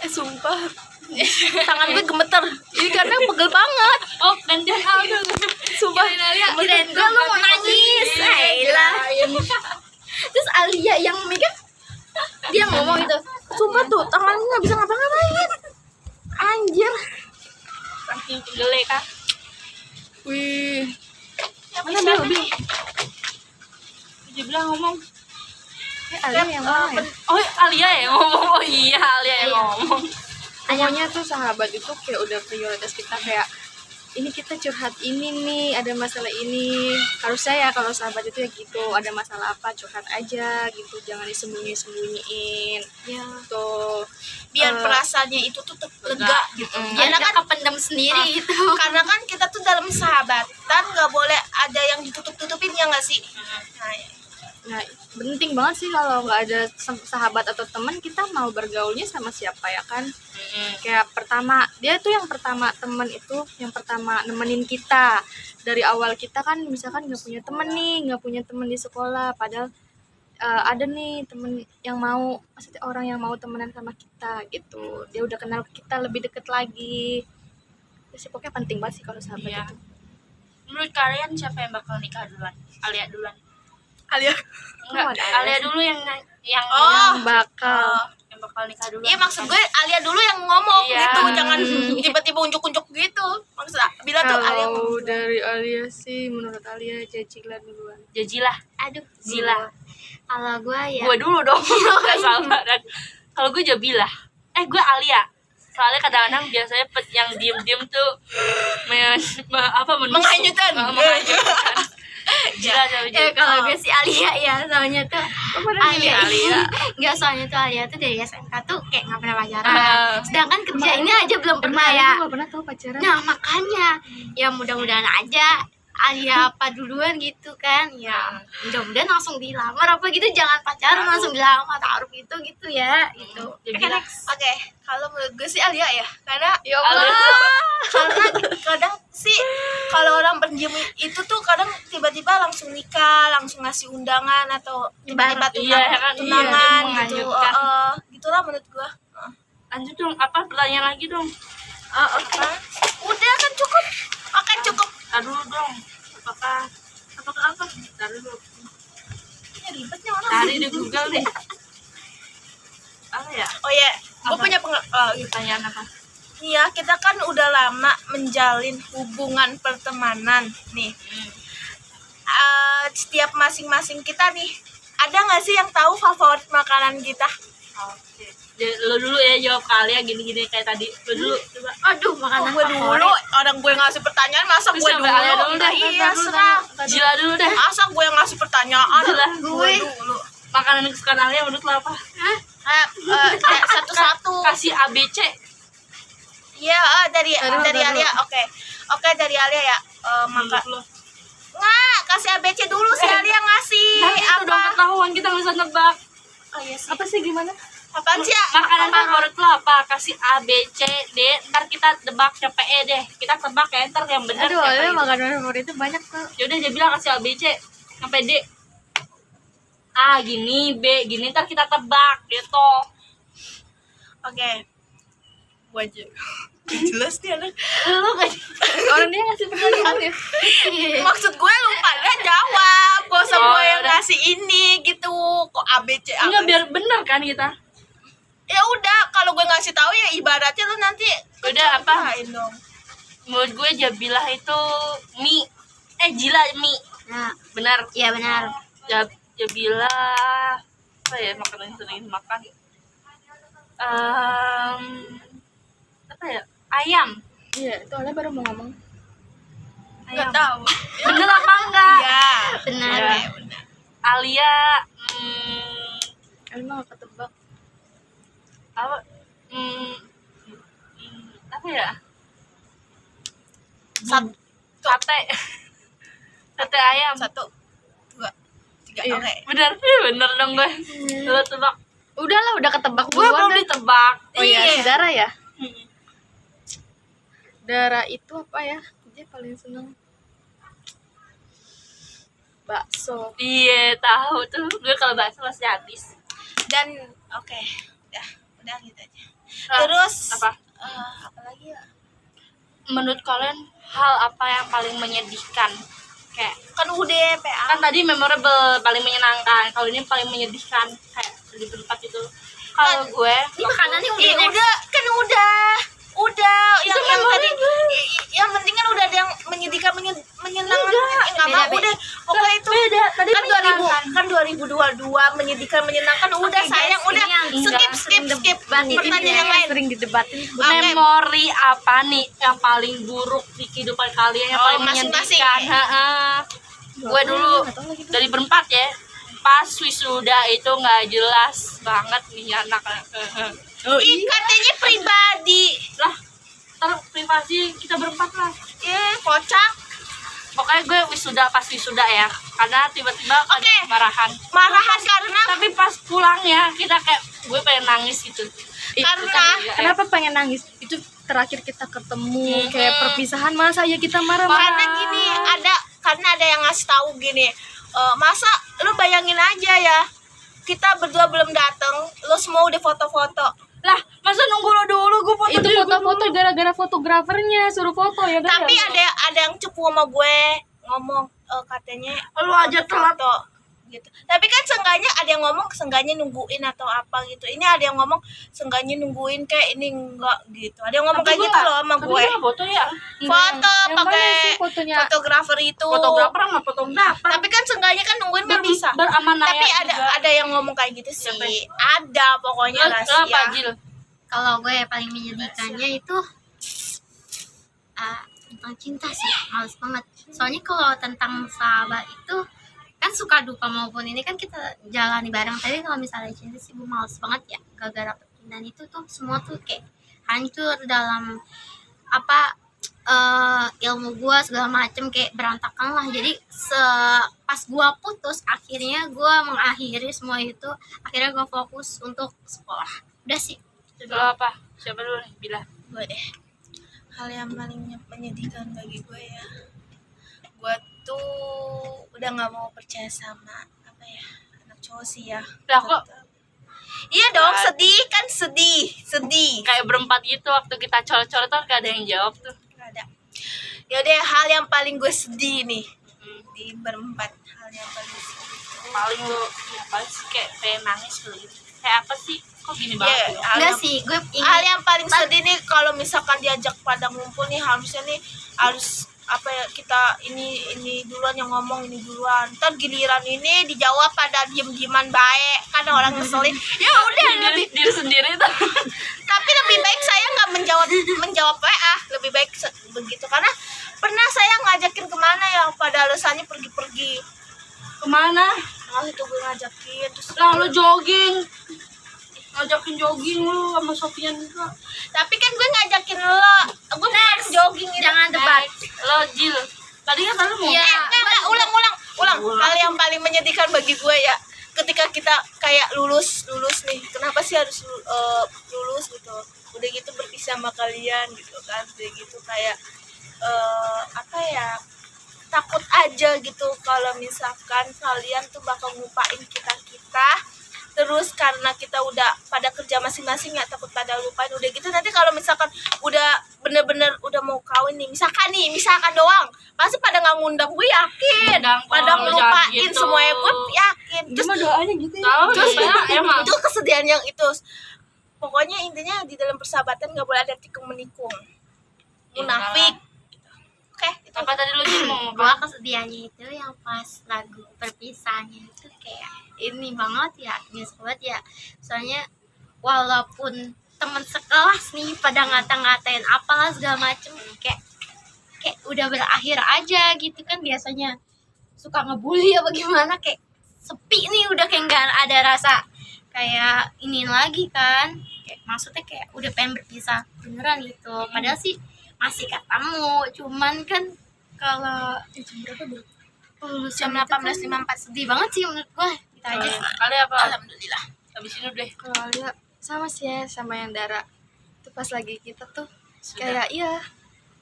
[SPEAKER 2] Sumpah tangan gue gemeter ini karena pegel banget.
[SPEAKER 1] Oh, gantian Aldo.
[SPEAKER 2] Sumpah
[SPEAKER 4] Kirain gue lu mau nangis. Ayolah. Terus Alia yang megang, dia ngomong itu.
[SPEAKER 2] Sumpah tuh tangannya nggak bisa ngapa-ngapain. Anjir.
[SPEAKER 1] Saking pegelnya kak.
[SPEAKER 2] Wih.
[SPEAKER 1] Mana Bil? Dia bilang ngomong.
[SPEAKER 3] Alia yang mana ya?
[SPEAKER 1] Oh, Alia ya ngomong. Oh iya, Alia yang ngomong.
[SPEAKER 3] Pokoknya tuh sahabat itu kayak udah prioritas kita, kayak ini kita curhat ini nih, ada masalah ini. Harusnya ya kalau sahabat itu ya gitu, ada masalah apa curhat aja gitu, jangan disembunyi-sembunyiin.
[SPEAKER 2] Ya.
[SPEAKER 3] Tuh.
[SPEAKER 2] Biar perasaannya itu tuh lega gitu.
[SPEAKER 4] Karena
[SPEAKER 2] Karena kan
[SPEAKER 4] kependam sendiri gitu.
[SPEAKER 2] karena kan kita tuh dalam sahabatan nggak boleh ada yang ditutup-tutupin, ya nggak sih? Nah, ya.
[SPEAKER 3] Nah, penting banget sih kalau nggak ada sahabat atau teman, kita mau bergaulnya sama siapa ya kan? Kayak pertama, dia tuh yang pertama teman itu, yang pertama nemenin kita dari awal. Kita kan misalkan nggak punya temen nih, nggak punya temen di sekolah, padahal ada nih temen yang mau, maksudnya orang yang mau temenan sama kita gitu. Dia udah kenal kita lebih deket lagi. sih, pokoknya penting banget sih kalau sahabat
[SPEAKER 1] Iya.
[SPEAKER 3] itu.
[SPEAKER 1] Menurut kalian siapa yang bakal nikah duluan? Alia duluan?
[SPEAKER 2] Alia.
[SPEAKER 1] Enggak,
[SPEAKER 3] ada Alia
[SPEAKER 1] Alia
[SPEAKER 3] sih.
[SPEAKER 1] dulu yang
[SPEAKER 2] Oh.
[SPEAKER 3] Bakal.
[SPEAKER 1] yang bakal nikah duluan.
[SPEAKER 2] Iya, maksud gue Alia dulu yang ngomong
[SPEAKER 1] Iya.
[SPEAKER 2] gitu, jangan tiba-tiba unjuk-unjuk gitu. Maksud Bila tuh Alia
[SPEAKER 3] Kalau
[SPEAKER 2] ngomong.
[SPEAKER 3] dari Alia sih, menurut Alia Jajila duluan.
[SPEAKER 1] Jajilah,
[SPEAKER 4] Aduh,
[SPEAKER 1] Zila.
[SPEAKER 4] kalau gue ya
[SPEAKER 1] Gue dulu dong. Gak sabaran. Kalau gue Jabilah. Gue Alia. Soalnya kadang-kadang biasanya yang diem-diem tuh menusuk.
[SPEAKER 2] Menghanyutkan.
[SPEAKER 1] Menghanyutkan. Jila,
[SPEAKER 4] ya kalau gue sih Alia ya, soalnya tuh Alia.
[SPEAKER 1] Alia.
[SPEAKER 4] Enggak, soalnya tuh Alia tuh dari SMK tuh kayak nggak pernah pacaran.
[SPEAKER 1] Ah.
[SPEAKER 4] Sedangkan kerjainnya aja belum pernah ya.
[SPEAKER 3] Aku gak pernah tahu pacaran.
[SPEAKER 4] Nah makanya ya mudah-mudahan aja Alia apa duluan gitu kan ya, mudah-mudahan langsung dilamar apa gitu, jangan pacaran langsung dilamar, taruh gitu ya gitu.
[SPEAKER 1] Jabilah.
[SPEAKER 2] Oke, kalau menurut gue sih Alia ya, karena
[SPEAKER 3] Ya
[SPEAKER 2] karena kadang sih kalau orang pendiam itu tuh kadang tiba-tiba langsung nikah, langsung ngasih undangan atau tiba-tiba
[SPEAKER 1] Iya, kan?
[SPEAKER 2] tunangan
[SPEAKER 1] Iya,
[SPEAKER 2] gitu.
[SPEAKER 1] menghanyutkan.
[SPEAKER 2] Gitulah menurut gua.
[SPEAKER 1] Lanjut dong, apa pertanyaan lagi dong?
[SPEAKER 2] Oke. Udah kan cukup. Oke, cukup.
[SPEAKER 1] Tar dulu dong. Apakah apa? Tar dulu.
[SPEAKER 2] Ini ribetnya orang.
[SPEAKER 1] Cari di Google deh. Apa ya?
[SPEAKER 2] Oh ya, gua
[SPEAKER 1] Apa?
[SPEAKER 2] punya
[SPEAKER 1] Pertanyaan apa?
[SPEAKER 2] nih ya, kita kan udah lama menjalin hubungan pertemanan nih. Setiap masing-masing kita nih, ada nggak sih yang tahu favorit makanan kita?
[SPEAKER 1] Oke. Lo dulu ya jawab kali ya gini-gini kayak tadi. Lo dulu coba.
[SPEAKER 4] Aduh, makanan
[SPEAKER 2] Gue
[SPEAKER 4] favorit.
[SPEAKER 2] dulu, orang gue ngasih pertanyaan masa
[SPEAKER 1] Terus
[SPEAKER 2] gue
[SPEAKER 1] sampai
[SPEAKER 2] dulu?
[SPEAKER 1] Alia dulu deh.
[SPEAKER 2] Iya, serah.
[SPEAKER 1] Jila dulu deh.
[SPEAKER 2] Masa gue yang ngasih pertanyaan?
[SPEAKER 1] Jila.
[SPEAKER 2] Gue dulu.
[SPEAKER 1] Makanan kesukaan Alia menurut lo apa?
[SPEAKER 2] Satu-satu.
[SPEAKER 1] Kasih ABC.
[SPEAKER 2] Iya, dari Alia. Oke, dari Alia ya. Maka
[SPEAKER 1] Menurut lo.
[SPEAKER 2] nggak kasih ABC dulu si Alia ngasih
[SPEAKER 1] Nah, itu dong
[SPEAKER 2] apa?
[SPEAKER 1] ketahuan kita nggak bisa nebak.
[SPEAKER 2] Oh iya sih.
[SPEAKER 3] Apa sih gimana?
[SPEAKER 2] Apaan sih ya?
[SPEAKER 1] Makanan favorit lo apa? Kasih A, B, C, D. Ntar kita tebak sampai E deh. Kita tebak ya, ntar yang benar
[SPEAKER 3] Aduh,
[SPEAKER 1] siapa
[SPEAKER 3] Alia
[SPEAKER 1] gitu.
[SPEAKER 3] makanan favorit itu banyak tuh.
[SPEAKER 1] Yaudah dia bilang kasih A, B, C sampai D. A gini, B gini, ntar kita tebak gitu.
[SPEAKER 2] Oke. Gue aja. Jelas nih anak.
[SPEAKER 1] Lu kan
[SPEAKER 3] Orang dia ngasih pertanyaan ya.
[SPEAKER 2] Maksud gue lupa deh jawab. Gak usah
[SPEAKER 1] Oh,
[SPEAKER 2] gue yang
[SPEAKER 1] udah.
[SPEAKER 2] ngasih ini gitu. Kok ABC
[SPEAKER 1] enggak biar bener kan kita.
[SPEAKER 2] Ya udah, kalau gue ngasih tahu ya ibaratnya lu nanti
[SPEAKER 1] Udah apa?
[SPEAKER 2] kecelakaan dong.
[SPEAKER 1] Menurut gue Jabilah itu mie. Jila mie.
[SPEAKER 4] Nah,
[SPEAKER 1] Benar.
[SPEAKER 4] iya benar.
[SPEAKER 1] Jabilah apa ya makanan yang sering makan? Apa ya? Ayam.
[SPEAKER 3] Iya, itu Alia baru mau ngomong.
[SPEAKER 2] Enggak tahu.
[SPEAKER 1] Bener apa enggak?
[SPEAKER 2] Iya.
[SPEAKER 4] Benar.
[SPEAKER 1] Ya. Alia
[SPEAKER 3] Alia mah gak ketebak.
[SPEAKER 1] apa apa ya? Sate. Sate ayam.
[SPEAKER 2] 1, 2, 3.
[SPEAKER 3] Iya.
[SPEAKER 2] Oke.
[SPEAKER 1] Bener dong gue. Lo tebak.
[SPEAKER 3] Udah lah, udah ketebak
[SPEAKER 1] Gue belum
[SPEAKER 3] duluan.
[SPEAKER 1] ditebak.
[SPEAKER 3] Oh iya, si Dara ya.
[SPEAKER 1] Mm-mm.
[SPEAKER 3] Dara itu apa ya? Dia paling seneng bakso.
[SPEAKER 1] Iya tahu tuh. Gue kalau bakso pasti habis.
[SPEAKER 2] Dan oke. Udah gitu aja.
[SPEAKER 1] Ah,
[SPEAKER 2] Terus
[SPEAKER 1] apa?
[SPEAKER 2] apa lagi ya?
[SPEAKER 1] Menurut kalian hal apa yang paling menyedihkan? Kayak
[SPEAKER 2] Kan udah PA.
[SPEAKER 1] kan tadi memorable paling menyenangkan. Kalau ini paling menyedihkan kayak di tempat itu. Kalau gue
[SPEAKER 4] Ini makanannya udah next.
[SPEAKER 2] Udah kan udah yang tadi yang penting kan udah ada yang menyedihkan menyenangkan enggak
[SPEAKER 4] Beda,
[SPEAKER 2] mau udah pokoknya itu
[SPEAKER 1] beda. Tadi
[SPEAKER 2] kan 2022 menyedihkan menyenangkan udah
[SPEAKER 4] Oke,
[SPEAKER 2] sayang
[SPEAKER 4] guys,
[SPEAKER 2] udah
[SPEAKER 4] ini yang
[SPEAKER 2] skip pertanyaan yang lain.
[SPEAKER 3] Sering didebatin.
[SPEAKER 2] Oke.
[SPEAKER 1] memori apa nih yang paling buruk di kehidupan kalian yang
[SPEAKER 2] Oh,
[SPEAKER 1] paling
[SPEAKER 2] masing-masing.
[SPEAKER 1] menyedihkan? Gue dulu dari berempat ya. Pas wisuda itu nggak jelas banget nih anak.
[SPEAKER 2] Ih, katanya pribadi.
[SPEAKER 1] Lah, ntar privasi kita berempat lah.
[SPEAKER 2] Kocak.
[SPEAKER 1] Pokoknya gue pas wisuda ya. Karena tiba-tiba ada
[SPEAKER 2] Oke.
[SPEAKER 1] marahan.
[SPEAKER 2] Marahan karena
[SPEAKER 1] Tapi pas pulangnya kita kayak gue pengen nangis gitu.
[SPEAKER 2] Karena-
[SPEAKER 3] Kenapa pengen nangis? Itu terakhir kita ketemu, kayak perpisahan, masa ya kita
[SPEAKER 2] karena
[SPEAKER 3] marah-marah.
[SPEAKER 2] gini karena ada yang ngasih tahu gini, masa lu bayangin aja ya, kita berdua belum dateng, lu semua udah foto-foto,
[SPEAKER 1] Lah, masa nunggu lo dulu gue foto
[SPEAKER 3] Itu
[SPEAKER 1] dulu,
[SPEAKER 3] foto-foto gara-gara fotografernya suruh foto ya kan?
[SPEAKER 2] Tapi ada yang cepu sama gue ngomong katanya
[SPEAKER 1] Lu aja telat.
[SPEAKER 2] foto gitu. Tapi kan seenggaknya ada yang ngomong seenggaknya nungguin atau apa gitu. Ini ada yang ngomong seenggaknya nungguin kayak ini enggak gitu. Ada yang ngomong kayak gitu loh sama gue.
[SPEAKER 1] Tapi foto ya.
[SPEAKER 2] Foto
[SPEAKER 3] Yang mana
[SPEAKER 2] pakai
[SPEAKER 3] sih fotonya?
[SPEAKER 2] fotografer itu.
[SPEAKER 1] Fotografer sama fotografer.
[SPEAKER 2] Tapi kan seenggaknya kan nungguin nggak bisa.
[SPEAKER 1] Beramanah
[SPEAKER 2] Tapi
[SPEAKER 1] ya
[SPEAKER 2] ada
[SPEAKER 1] juga.
[SPEAKER 2] ada yang ngomong kayak gitu sih.
[SPEAKER 1] Siapa?
[SPEAKER 2] Ada pokoknya
[SPEAKER 1] Lo apa,
[SPEAKER 2] rahasia.
[SPEAKER 1] Jil?
[SPEAKER 4] Kalau gue paling menyedihkannya itu tentang cinta sih, males banget. Soalnya kalau tentang sahabat itu kan suka duka maupun ini kan kita jalani bareng. Tapi kalau misalnya cinta sih gue males banget ya, gara-gara perpindahan itu tuh semua tuh kayak hancur dalam apa ilmu gue segala macem kayak berantakan lah. Jadi pas gue putus akhirnya gue mengakhiri semua itu, akhirnya gue fokus untuk sekolah. Udah sih.
[SPEAKER 1] Lo apa? Siapa dulu nih? Bila.
[SPEAKER 2] Gue deh. Hal yang paling menyedihkan bagi gue ya, gue tuh udah nggak mau percaya sama apa ya anak cowok sih ya.
[SPEAKER 1] Lah kok
[SPEAKER 2] Iya dong, sedih
[SPEAKER 1] kayak berempat gitu waktu kita coret-coret tuh gak ada yang jawab tuh.
[SPEAKER 2] Nggak ada. Yaudah, hal yang paling gue sedih nih di berempat, hal yang paling sedih
[SPEAKER 1] Paling lo ya paling sih kayak pengen nangis gitu. Kayak apa sih? Kok gini banget
[SPEAKER 2] Iya,
[SPEAKER 1] ya?
[SPEAKER 2] hal
[SPEAKER 4] Enggak
[SPEAKER 2] yang-
[SPEAKER 4] sih, gue
[SPEAKER 2] hal
[SPEAKER 4] ingin
[SPEAKER 2] yang paling sedih nih kalau misalkan diajak pada ngumpul nih harusnya nih harus apa ya, kita ini duluan yang ngomong, ini duluan, ntar giliran ini dijawab pada diem-dieman baik kan orang ngeselin. Ya udah,
[SPEAKER 1] Diri sendiri tuh.
[SPEAKER 2] tapi lebih baik saya nggak menjawab WA, lebih baik begitu, karena pernah saya ngajakin kemana ya pada alasannya pergi-pergi.
[SPEAKER 1] Kemana?
[SPEAKER 2] Itu gue ngajakin terus
[SPEAKER 1] Lah lo jogging. Ngajakin jogging lu sama Sofian juga.
[SPEAKER 2] tapi kan gue ngajakin lo, gue harus jogging itu.
[SPEAKER 4] jangan debat.
[SPEAKER 1] Lo Jil. Tadi kan lu mau.
[SPEAKER 4] Iya.
[SPEAKER 2] Enggak, ulang. Hal yang paling menyedihkan bagi gue ya, ketika kita kayak lulus nih, kenapa sih harus lulus gitu, udah gitu berpisah sama kalian gitu kan, udah gitu kayak apa ya, takut aja gitu kalau misalkan kalian tuh bakal ngupain kita terus karena kita udah pada kerja masing-masing ya, takut pada lupain. Udah gitu nanti kalau misalkan udah bener-bener udah mau kawin nih, misalkan doang pasti pada nggak ngundang, gue yakin
[SPEAKER 1] Ngundang,
[SPEAKER 2] pada
[SPEAKER 1] kalau
[SPEAKER 2] ngelupain
[SPEAKER 1] jangan gitu.
[SPEAKER 2] semuanya, gue yakin. Terus
[SPEAKER 3] Gimana doanya gitu ya?
[SPEAKER 1] Tahu
[SPEAKER 2] terus
[SPEAKER 1] ya emang.
[SPEAKER 2] itu kesedihan yang itu, pokoknya intinya di dalam persahabatan nggak boleh ada tikung menikung, munafik. Oke, itu
[SPEAKER 1] Apa tadi lo Jil mau
[SPEAKER 4] Gue
[SPEAKER 1] ngomong?
[SPEAKER 4] kesedihannya itu yang pas lagu perpisahannya itu kayak ini banget ya, nyes banget ya. Soalnya walaupun teman sekelas nih pada ngata-ngatain apalah segala macem, kayak udah berakhir aja gitu kan. Biasanya suka ngebully apa gimana, kayak sepi nih, udah kayak nggak ada rasa kayak ini lagi kan, kayak maksudnya kayak udah pengen berpisah beneran gitu. Padahal sih masih ketemu, cuman kan kalau
[SPEAKER 2] jam 18.54.
[SPEAKER 4] sedih banget sih menurut gue. Gitu aja.
[SPEAKER 1] Kali apa?
[SPEAKER 2] Alhamdulillah.
[SPEAKER 1] Habis ini deh.
[SPEAKER 3] Kalau Alia sama sih ya, sama yang Dara. Itu pas lagi kita tuh
[SPEAKER 1] Sudah.
[SPEAKER 3] kayak iya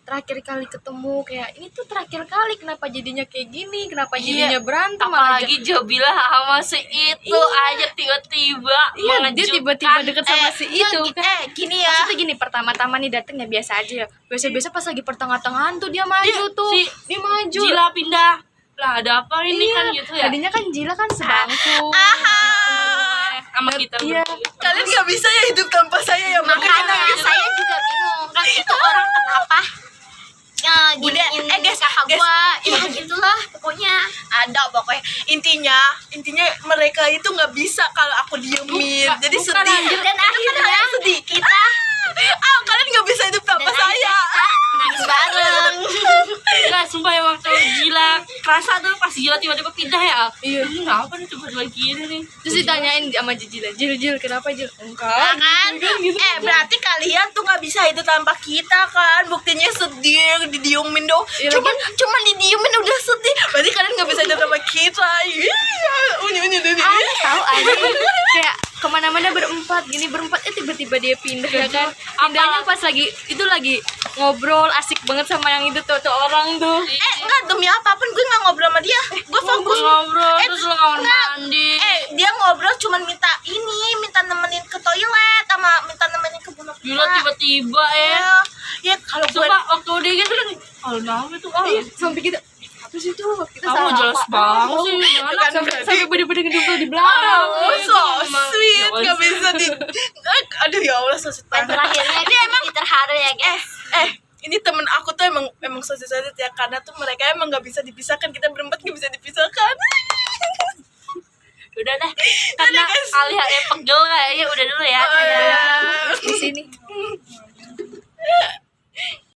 [SPEAKER 3] terakhir kali ketemu, kayak ini tuh terakhir kali, kenapa jadinya kayak gini, kenapa
[SPEAKER 1] Iya.
[SPEAKER 3] jadinya berantem malah
[SPEAKER 1] Apalagi Jobila sama si itu aja tiba-tiba
[SPEAKER 3] iya, dia tiba-tiba deket sama si itu kan.
[SPEAKER 2] Gini ya,
[SPEAKER 3] Maksudnya gini, pertama-tama nih dateng ya biasa aja ya. Biasa-biasa pas lagi pertengah-tengahan tuh dia maju
[SPEAKER 1] Dia-
[SPEAKER 3] tuh.
[SPEAKER 1] si
[SPEAKER 3] Dia maju.
[SPEAKER 1] Jila pindah. Lah ada apa ini
[SPEAKER 3] Iya,
[SPEAKER 1] kan gitu ya?
[SPEAKER 3] Tadinya kan Jila kan sebangku.
[SPEAKER 1] Sama kita
[SPEAKER 3] Iya.
[SPEAKER 1] berdua.
[SPEAKER 2] kalian nggak bisa ya hidup tanpa saya ya,
[SPEAKER 4] Makanya saya juga bingung kan itu orang kenapa giniin
[SPEAKER 2] guys,
[SPEAKER 4] kakak
[SPEAKER 2] guys.
[SPEAKER 4] gua ya gitulah pokoknya.
[SPEAKER 2] ada pokoknya intinya mereka itu nggak bisa kalau aku diemin, jadi
[SPEAKER 1] bukan,
[SPEAKER 2] sedih.
[SPEAKER 1] anjir.
[SPEAKER 4] Dan akhirnya
[SPEAKER 2] sedih.
[SPEAKER 4] kita
[SPEAKER 2] Kalian nggak bisa hidup tanpa
[SPEAKER 4] dan
[SPEAKER 2] saya.
[SPEAKER 4] akhirnya kita nangis bareng.
[SPEAKER 1] Enggak, sumpah emang tuh gila. Kerasa tuh pas gila tiba-tiba pindah ya.
[SPEAKER 3] Iya.
[SPEAKER 1] Ini kenapa nih tiba-tiba gini nih?
[SPEAKER 3] Terus ditanyain sama Jila, Jil kenapa Jil?
[SPEAKER 2] Nah,
[SPEAKER 3] Enggak.
[SPEAKER 2] kan? Berarti kalian tuh nggak bisa hidup tanpa kita kan? Buktinya sedih, didiemin dong.
[SPEAKER 3] Iya,
[SPEAKER 2] Cuman didiemin udah sedih. Berarti kalian nggak bisa hidup tanpa kita. Iya, unyu.
[SPEAKER 3] Tahu aja kayak kemana-mana berempat tiba-tiba dia pindah ya kan. Pindahnya pas lagi ngobrol asik banget sama yang itu tuh orang tuh.
[SPEAKER 2] Enggak, demi apapun gue nggak ngobrol sama dia. Gue fokus.
[SPEAKER 1] Ngobrol terus lo kamar mandi.
[SPEAKER 2] Dia ngobrol cuman minta nemenin ke toilet sama minta
[SPEAKER 1] tiba-tiba ya.
[SPEAKER 2] Ya kalau buat
[SPEAKER 1] Sumpah waktu dia gitu kan, kalau nama itu
[SPEAKER 3] Sampai kita apa sih itu kita
[SPEAKER 1] kamu
[SPEAKER 3] salah
[SPEAKER 1] jelas
[SPEAKER 3] apa?
[SPEAKER 1] banget sih. Gimana?
[SPEAKER 3] Sampai bener-bener ngedumel di belakang.
[SPEAKER 2] Oh, so sweet,
[SPEAKER 1] Ya,
[SPEAKER 2] nggak bisa di. Aduh ya Allah, so sweet
[SPEAKER 4] Dan
[SPEAKER 2] banget.
[SPEAKER 4] terakhirnya ini emang terharu ya guys.
[SPEAKER 2] Ini temen aku tuh emang so sweet ya, karena tuh mereka emang nggak bisa dipisahkan, kita berempat nggak bisa dipisahkan.
[SPEAKER 1] Udah deh, karena Alia yang pegel kayaknya udah dulu ya.
[SPEAKER 2] Oh, iya.
[SPEAKER 3] Di sini.